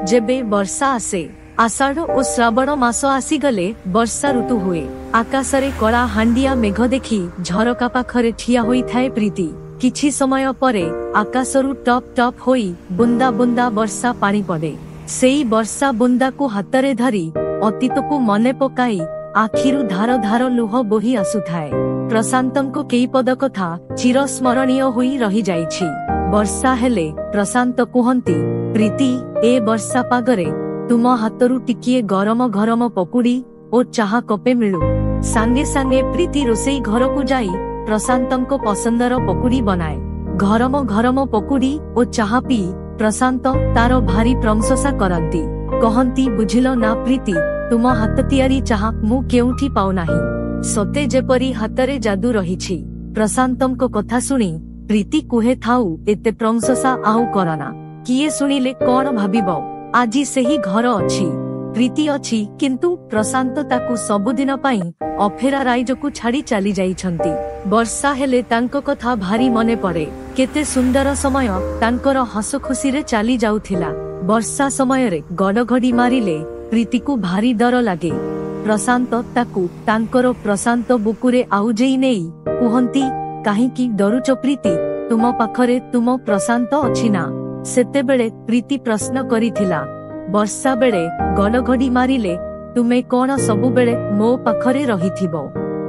जेबे वर्षा आसे आषाढ़ और श्रावण मास आसीगले वर्षा ऋतु हुए। आकाशरे कला हांडिया मेघ देखी झरका पाखरे ठिया होई थाए प्रीति। किछि समय परे आकाशरु टप टप होई बुंदा बुंदा वर्षा पानी पड़े। सेई वर्षा बुंदा को हातरे धरी अतीत को मने पकाई आखिरु धार धार लुह बोही आसुथाए। प्रशांतंको केई पद कथा चिरस्मरणीय होई रही जाइछि। वर्षा हेले प्रशांत कुहंती, प्रीति ए वर्षा पागरे तुम हातरु टिकिए गरम गरम पकुड़ी और चाहा कपे मिलू। सांगे सांगे प्रीति रोसेई घर को जाई प्रशांतंको पसंदर पकुड़ी बनाए। गरम गरम पकुड़ी और चाहा पी प्रशांत तार भारी प्रशंसा करंती। कहंती बुझिलो ना प्रीति, तुम हाथ तियारी चाहा मु केउठी पाउ नाही। सते जेपरी हातरे जादू रहिछि। प्रशांतंको कथा सुनी प्रीति कुहे थाउ एते प्रशंसा आउ करना। किए सुनिले कौन भाबिबो आजी सेही घर अछि, प्रीति अछि, किंतु प्रशांत ताकू सबुदिन पाई अफेरा राइजकू छाड़ी चली जाइछंती। वर्षा हेले तांको कथा भारी मने पड़े। केते सुंदर समय तांकर हस खुशी रे चली जाउथिला। वर्षा समय रे गड़घड़ी मारिले प्रीति को भारी डर लागे। प्रशांत ताकू तांकर प्रशांत बुकुरे आउजेई नेई कुहंती, काहींकी डरुच प्रीति, तुम पाखरे तुम प्रशांत अछि ना। सेते बेले प्रीति प्रश्न करिथिला, वर्षा बेले गड़घड़ी मारिले तुमे कोन सबु बेले मो पाखरे रहिथिबो,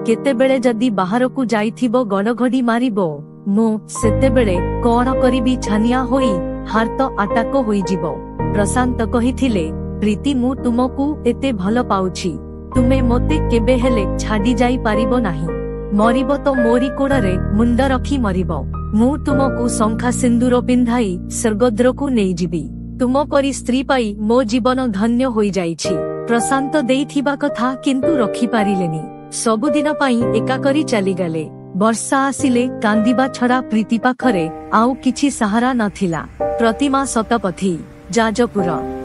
केते बेले जदी बाहर को जाइथिबो गड़घड़ी मारिबो, मो सेते बेले कोन करिबी छानिया होई हार्त आटाक होई जिवो। प्रशांत कहिथिले, प्रीति मु तुमको एते भल पाउछि, तुमे मोते केबे हेले छाडी जाई पारिबो नाही। मरिबो तो मोरी कोड़रे मुंड रखी मरिबो। मु तुमको शंखा सिंदूर पिंधाई स्वर्गद्र को नहीं जीवी। तुम परी स्त्री पाई मो जीवन धन्य होई जाइछि। प्रशांत देइथिबा कथा किंतु रखी पारिलेनी। सबुदिन पाई एका करी चली गले। वर्षा आसिले कांदिबा छड़ा प्रीति पाखरे आउ किछि सहारा नथिला। प्रतिमा शतपथी, जाजपुर।